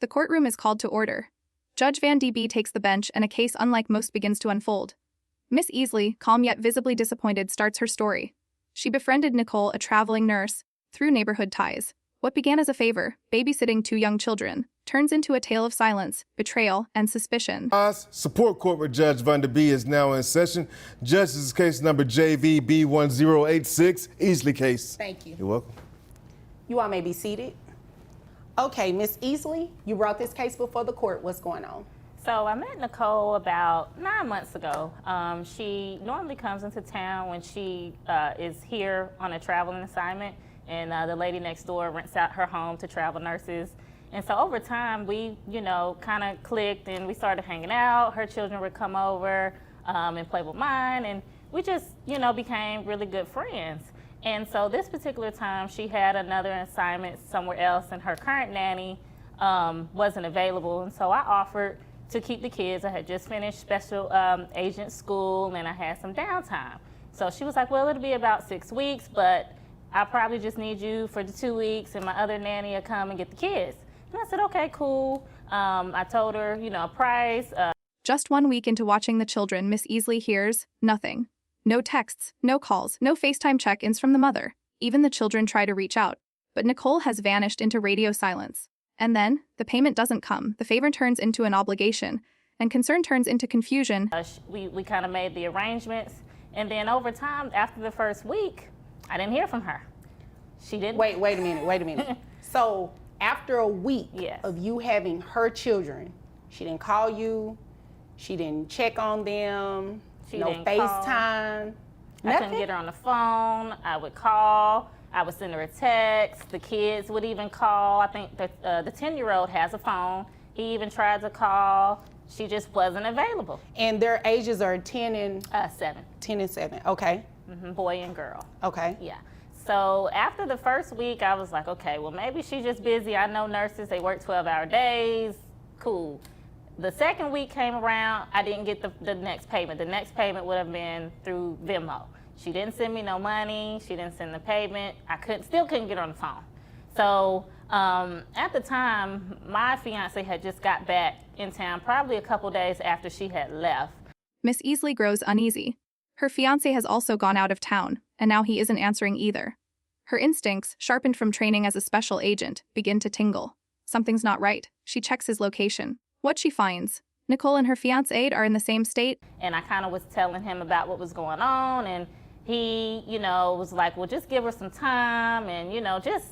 The courtroom is called to order. Judge Van D.B. takes the bench and a case unlike most begins to unfold. Miss Easley, calm yet visibly disappointed, starts her story. She befriended Nicole, a traveling nurse, through neighborhood ties. What began as a favor, babysitting 2 young children, turns into a tale of silence, betrayal, and suspicion. Support Court with Judge Van Der Bee is now in session. Judge, this is case number JVB1086, Easley case. Thank you. You're welcome. You all may be seated. Okay, Miss Easley, you brought this case before the court. What's going on? So I met Nicole about 9 months ago. She normally comes into town when she is here on a traveling assignment, and the lady next door rents out her home to travel nurses. And so over time, we, kind of clicked and we started hanging out. Her children would come over and play with mine, and we just, became really good friends. And so this particular time, she had another assignment somewhere else, and her current nanny wasn't available. And so I offered to keep the kids. I had just finished special agent school, and I had some downtime. So she was like, well, it'll be about 6 weeks, but I probably just need you for the 2 weeks, and my other nanny will come and get the kids. And I said, okay, cool. I told her, a price. Just 1 week into watching the children, Miss Easley hears nothing. No texts, no calls, no FaceTime check-ins from the mother. Even the children try to reach out. But Nicole has vanished into radio silence. And then, the payment doesn't come. The favor turns into an obligation, and concern turns into confusion. We kind of made the arrangements, and then over time, after the first week, I didn't hear from her. She didn't. Wait a minute. So after a week of you having her children, she didn't call you, she didn't check on them, no FaceTime, I couldn't get her on the phone. I would call, I would send her a text. The kids would even call. I think the 10-year-old has a phone. He even tried to call. She just wasn't available. And their ages are 10 and 7. 10 and 7. Okay. Mm-hmm. Boy and girl. Okay. Yeah. So after the first week, I was like, okay, well, maybe she's just busy. I know nurses, they work 12-hour days. Cool. The second week came around, I didn't get the next payment. The next payment would have been through Venmo. She didn't send me no money. She didn't send the payment. I still couldn't get her on the phone. So at the time, my fiance had just got back in town, probably a couple days after she had left. Miss Easley grows uneasy. Her fiance has also gone out of town, and now he isn't answering either. Her instincts, sharpened from training as a special agent, begin to tingle. Something's not right. She checks his location. What she finds: Nicole and her fiancé are in the same state. And I kind of was telling him about what was going on, and he, was like, well, just give her some time, and, just,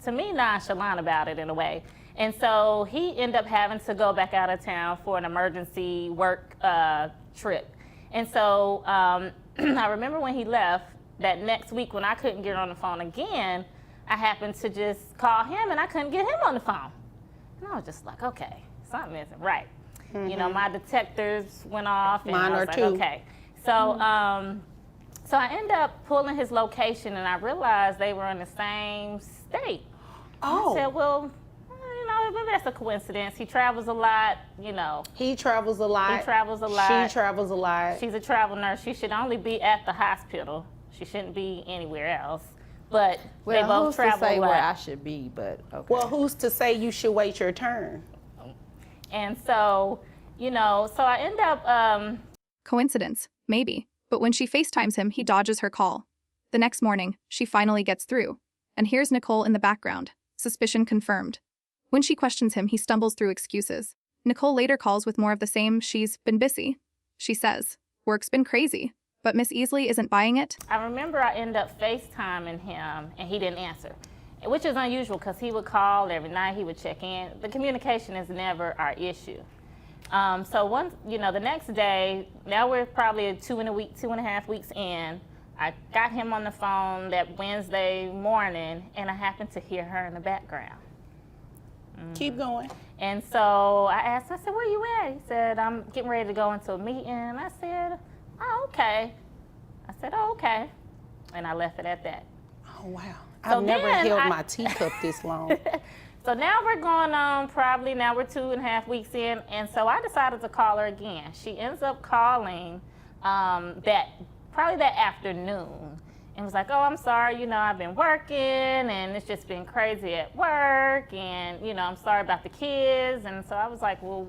to me, nonchalant about it in a way. And so he ended up having to go back out of town for an emergency work trip. And so I remember when he left, that next week when I couldn't get her on the phone again, I happened to just call him, and I couldn't get him on the phone. And I was just like, okay, something isn't right. Mm-hmm. My detectors went off, and Mine I was are like, too. okay. So, so I ended up pulling his location, and I realized they were in the same state. Oh. I said, well, maybe that's a coincidence. He travels a lot, He travels a lot. He travels a lot. She travels a lot. She's a travel nurse. She should only be at the hospital. She shouldn't be anywhere else. But they both travel who's to say a lot. where I should be, but okay. Well, who's to say you should wait your turn? And so, so I end up... Coincidence, maybe. But when she FaceTimes him, he dodges her call. The next morning, she finally gets through. And here's Nicole in the background. Suspicion confirmed. When she questions him, he stumbles through excuses. Nicole later calls with more of the same. She's been busy. She says, work's been crazy. But Miss Easley isn't buying it. I remember I ended up FaceTiming him, and he didn't answer, which is unusual because he would call every night. He would check in. The communication is never our issue. So once, the next day, now we're probably 2.5 weeks in. I got him on the phone that Wednesday morning, and I happened to hear her in the background. Keep going. And so I asked, I said, where you at? He said, I'm getting ready to go into a meeting. And I said, oh, okay. I said, oh, okay. And I left it at that. Oh, wow. So I've never held my teacup this long. So now we're going on now we're 2.5 weeks in. And so I decided to call her again. She ends up calling probably that afternoon. and was like, oh, I'm sorry, you know, I've been working and it's just been crazy at work, and, you know, I'm sorry about the kids. And so I was like, well,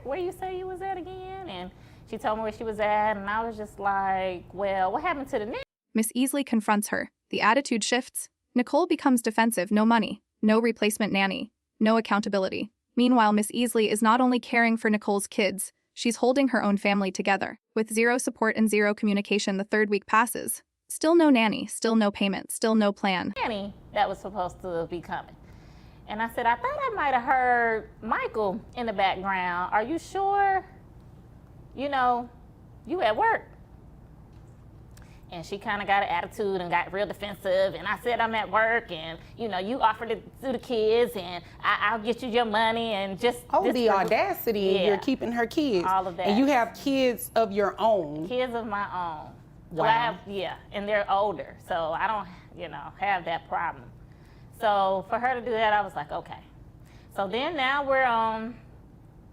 where you say you was at again? And she told me where she was at, and I was just like, well, what happened to the nanny? Miss Easley confronts her. The attitude shifts. Nicole becomes defensive. No money, no replacement nanny, no accountability. Meanwhile, Miss Easley is not only caring for Nicole's kids, she's holding her own family together. With zero support and zero communication, the third week passes. Still no nanny, still no payment, still no plan. Nanny that was supposed to be coming. And I said, I thought I might have heard Michael in the background. Are you sure? You know, you at work. And she kind of got an attitude and got real defensive. And I said, I'm at work, and, you know, you offered it to the kids, and I'll get you your money, and just. Oh, the audacity, yeah. You're keeping her kids. All of that. And you have kids of your own. Kids of my own. Wow. So I have, yeah, and they're older, so I don't, you know, have that problem. So for her to do that, I was like, okay. So then now we're on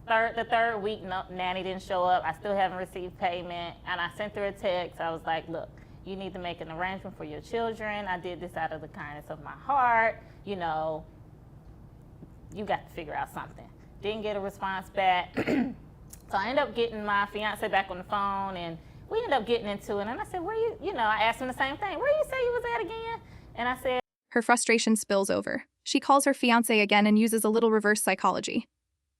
the third week, no, nanny didn't show up. I still haven't received payment, and I sent her a text. I was like, look, you need to make an arrangement for your children. I did this out of the kindness of my heart. You know, you got to figure out something. Didn't get a response back. So I ended up getting my fiance back on the phone, and we ended up getting into it. And I said, you know, I asked him the same thing. Where you say you was at again? And I said. Her frustration spills over. She calls her fiance again and uses a little reverse psychology.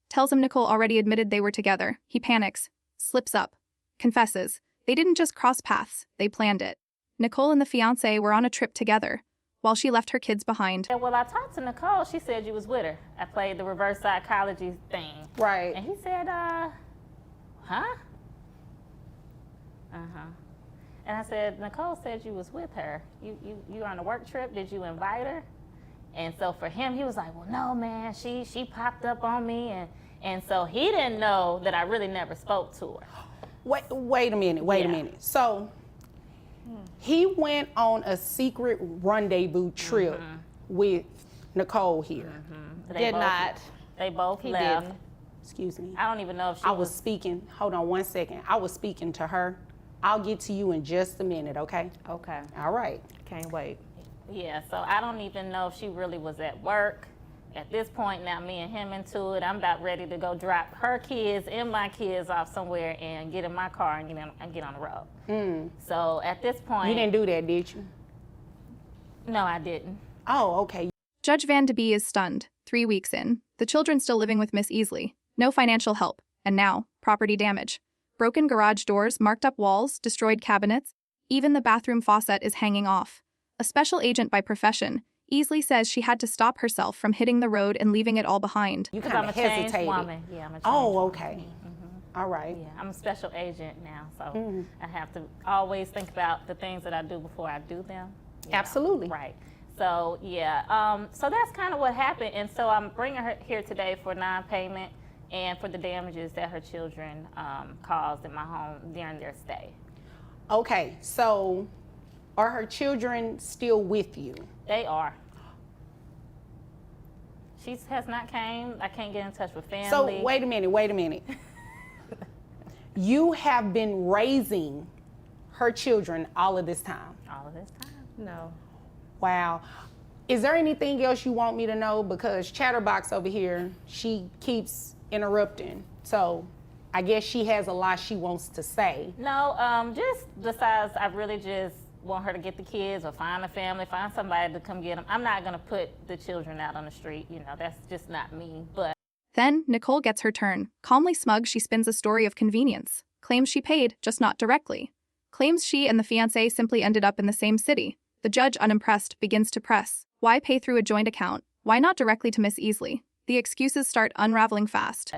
Tells him Nicole already admitted they were together. He panics, slips up, confesses. They didn't just cross paths, they planned it. Nicole and the fiance were on a trip together, while she left her kids behind. Well, I talked to Nicole. She said you was with her. I played the reverse psychology thing. Right. And he said, huh? Uh-huh. And I said, Nicole said you was with her. You were on a work trip. Did you invite her? And so for him, he was like, well, no, man. She popped up on me. And so he didn't know that I really never spoke to her. Wait a minute. So he went on a secret rendezvous trip with Nicole here. They both left. Didn't. Excuse me. I don't even know if she I was speaking. Hold on 1 second. I was speaking to her. I'll get to you in just a minute, okay? Okay. All right. Can't wait. Yeah, so I don't even know if she really was at work. At this point now, me and him into it, I'm about ready to go drop her kids and my kids off somewhere and get in my car and get on the road. So at this point. You didn't do that, did you? No, I didn't. Oh, okay. Judge Van de Bee is stunned. 3 weeks in, the children still living with Miss Easley. No financial help. And now, property damage. Broken garage doors, marked up walls, destroyed cabinets. Even the bathroom faucet is hanging off. A special agent by profession, Easley says she had to stop herself from hitting the road and leaving it all behind. You Because kind I'm of a changed hesitated. woman. Yeah, I'm a changed Oh, woman. okay. All right. Yeah, I'm a special agent now, so I have to always think about the things that I do before I do them. you know. Absolutely. Right. So, yeah, so that's kind of what happened. And so I'm bringing her here today for non-payment and for the damages that her children caused in my home during their stay. Okay, so are her children still with you? They are. She has not came. I can't get in touch with family. So wait a minute. You have been raising her children all of this time? All of this time. No. Wow. Is there anything else you want me to know? Because Chatterbox over here, she keeps interrupting. So I guess she has a lot she wants to say. No, just besides, I really just want her to get the kids or find a family, find somebody to come get them. I'm not going to put the children out on the street. You know, that's just not me. But Then, Nicole gets her turn. Calmly smug, she spins a story of convenience. Claims she paid, just not directly. Claims she and the fiancé simply ended up in the same city. The judge, unimpressed, begins to press. Why pay through a joint account? Why not directly to Miss Easley? The excuses start unraveling fast.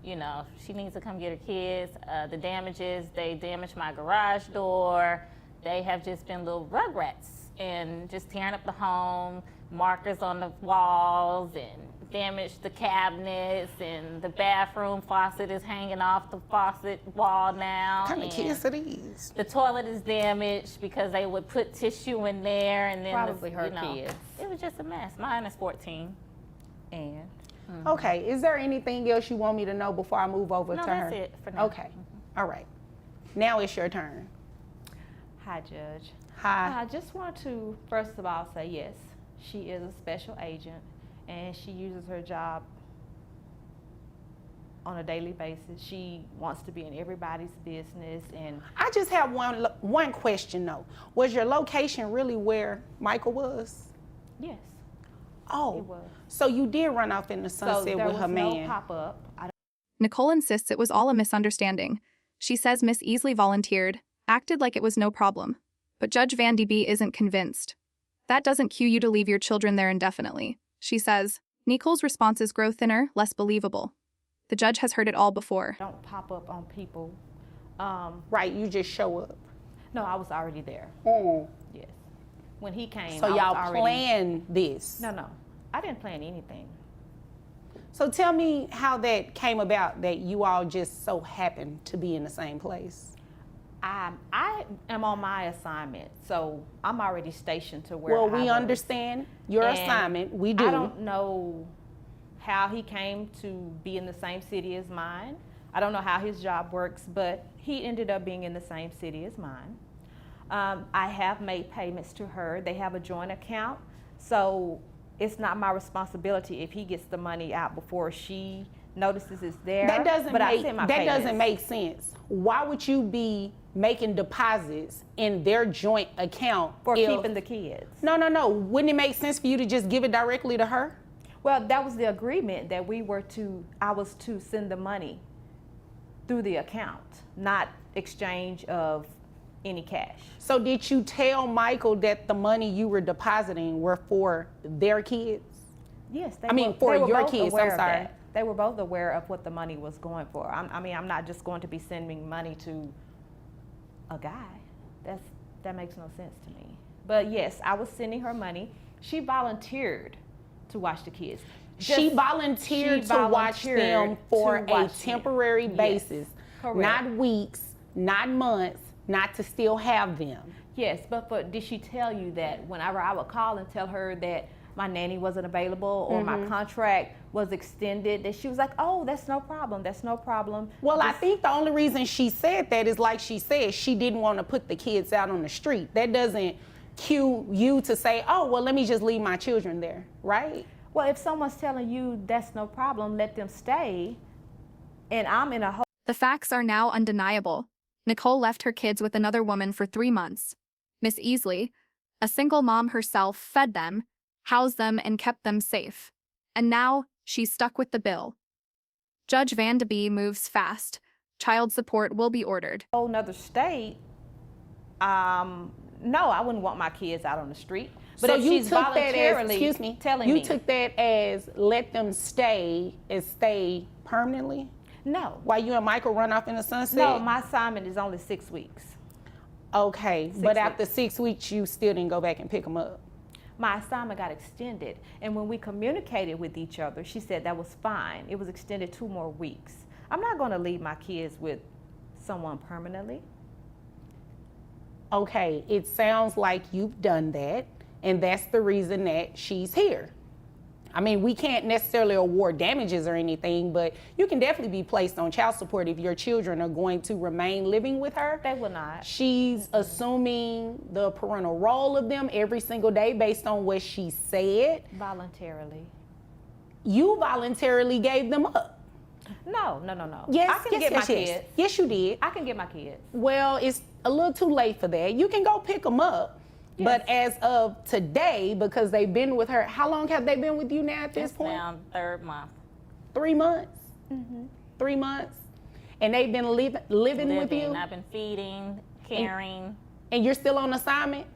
you know, she needs to come get her kids. The damages, they damaged my garage door. They have just been little rugrats and just tearing up the home, markers on the walls, and damaged the cabinets, and the bathroom faucet is hanging off the faucet wall now. What kind of kids are these? The toilet is damaged because they would put tissue in there, and then Probably her you know, kids. It was just a mess. Mine is 14. And Okay, is there anything else you want me to know before I move over No, to that's her? it for now. Okay, all right. Now it's your turn. hi, Judge. Hi. I just want to, first of all, say yes, she is a special agent and she uses her job on a daily basis. She wants to be in everybody's business. And I just have one question though. Was your location really where Michael was? yes, Oh, it was. so you did run off in the So sunset there with was her no man. pop-up. Nicole insists it was all a misunderstanding. She says Miss Easley volunteered, acted like it was no problem. But Judge Van de Bee isn't convinced. That doesn't cue you to leave your children there indefinitely, she says. Nicole's responses grow thinner, less believable. The judge has heard it all before. Don't pop up on people. Right, you just show up. No, I was already there. Yes. When he came, So I was y'all already... planned this. No, I didn't plan anything. So tell me how that came about that you all just so happened to be in the same place. I am on my assignment, so I'm already stationed to where Well, I we was. understand your And assignment. We do. I don't know how he came to be in the same city as mine. I don't know how his job works, but he ended up being in the same city as mine. I have made payments to her. They have a joint account, so it's not my responsibility if he gets the money out before she notices it's there. That doesn't but I make send my that payments. doesn't make sense. Why would you be making deposits in their joint account for if- keeping the kids. No. Wouldn't it make sense for you to just give it directly to her? Well, that was the agreement that I was to send the money through the account, not exchange of any cash. So did you tell Michael that the money you were depositing were for their kids? Yes, I mean, for they were your both kids, aware I'm of sorry. that. They were both aware of what the money was going for. I'm not just going to be sending money to a guy. That makes no sense to me. But yes, I was sending her money. She volunteered to watch the kids. She volunteered to watch them for a temporary basis, correct. not weeks, not months, not to still have them. Yes, but did she tell you that whenever I would call and tell her that my nanny wasn't available or my contract was extended, that she was like, oh, that's no problem, that's no problem. Well, I think the only reason she said that is like she said, she didn't want to put the kids out on the street. That doesn't cue you to say, oh, well, let me just leave my children there, right? Well, if someone's telling you that's no problem, let them stay, and I'm in a whole... The facts are now undeniable. Nicole left her kids with another woman for 3 months. Miss Easley, a single mom herself, fed them, housed them, and kept them safe. And now she's stuck with the bill. Judge Van de Bee moves fast. Child support will be ordered. whole nother state. No, I wouldn't want my kids out on the street. But so if you she's took that as, voluntarily excuse me, telling you me, took that as let them stay and stay permanently? no, While you and Michael run off in the sunset? no, my assignment is only 6 weeks. Okay, but weeks. after 6 weeks, you still didn't go back and pick them up? My assignment got extended, and when we communicated with each other, she said that was fine. It was extended 2 more weeks. I'm not going to leave my kids with someone permanently. Okay, it sounds like you've done that, and that's the reason that she's here. I mean, we can't necessarily award damages or anything, but you can definitely be placed on child support if your children are going to remain living with her. They will not. She's assuming the parental role of them every single day based on what she said. Voluntarily. You voluntarily gave them up. No. Yes, I can get my kids. Yes, you did. I can get my kids. Well, it's a little too late for that. You can go pick them up. Yes. But as of today, because they've been with her, how long have they been with you now at this point? Now 3rd month. 3 months? 3 months? And they've been living with you? I've been feeding, caring. And you're still on assignment?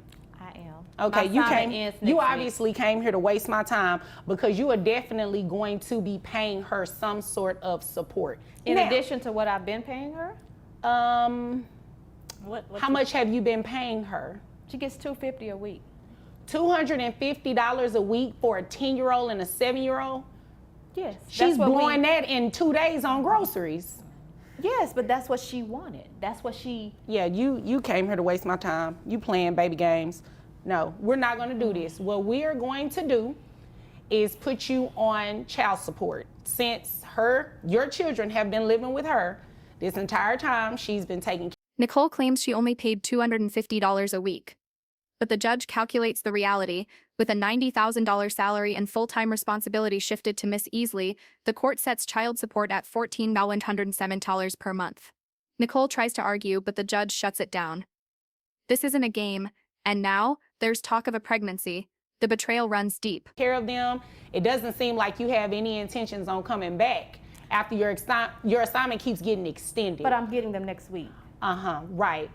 I am. Okay, My you assignment came. ends You next week. obviously came here to waste my time because you are definitely going to be paying her some sort of support. In Now, addition to what I've been paying her, What how much have you been paying her? she gets $250 a week. $250 a week for a 10-year-old and a 7-year-old? Yes. She's blowing that in 2 days on groceries. Yes, but that's what she wanted. That's what she... Yeah, you came here to waste my time. You playing baby games. No, we're not going to do this. What we are going to do is put you on child support. Since your children have been living with her this entire time, she's been taking care. Nicole claims she only paid $250 a week. But the judge calculates the reality. With a $90,000 salary and full-time responsibility shifted to Miss Easley, the court sets child support at $14,107 per month. Nicole tries to argue, but the judge shuts it down. This isn't a game, and now there's talk of a pregnancy. The betrayal runs deep. Care of them. It doesn't seem like you have any intentions on coming back after your assignment keeps getting extended. But I'm getting them next week. Right.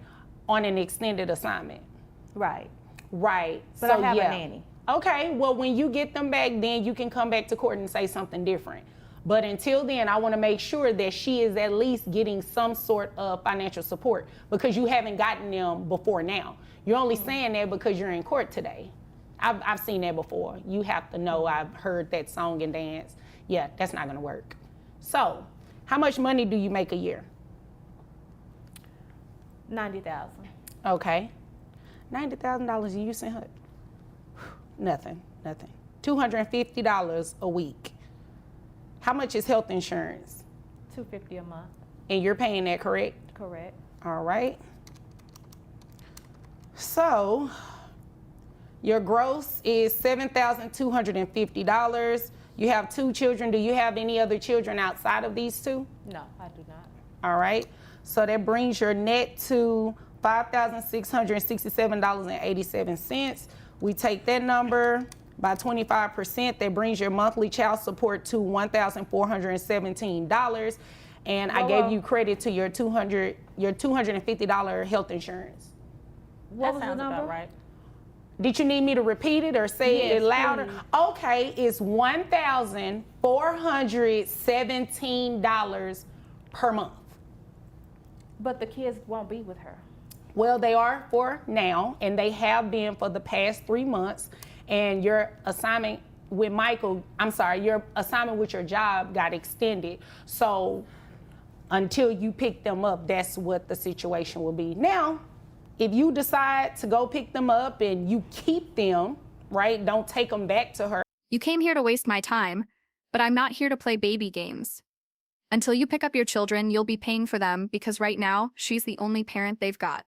On an extended assignment. Right. Right. But I have a nanny. Okay, well, when you get them back, then you can come back to court and say something different. But until then, I want to make sure that she is at least getting some sort of financial support, because you haven't gotten them before now. You're only saying that because you're in court today. I've seen that before. You have to know I've heard that song and dance. Yeah, that's not going to work. So, how much money do you make a year? $90,000. Okay. $90,000 and you sent her nothing. $250 a week. How much is health insurance? $250 a month. And you're paying that, correct? Correct. All right. So your gross is $7,250. You have 2 children. Do you have any other children outside of these 2? No, I do not. All right. So that brings your net to $5,667.87. We take that number by 25%. That brings your monthly child support to $1,417. And I gave you credit to your $250 health insurance. What was That sounds the number? about right. Did you need me to repeat it or say it Yes, louder? please. Okay, it's $1,417 per month. But the kids won't be with her. Well, they are for now, and they have been for the past 3 months. And your assignment with your assignment with your job got extended. So until you pick them up, that's what the situation will be. Now, if you decide to go pick them up and you keep them, right, don't take them back to her. You came here to waste my time, but I'm not here to play baby games. Until you pick up your children, you'll be paying for them because right now, she's the only parent they've got.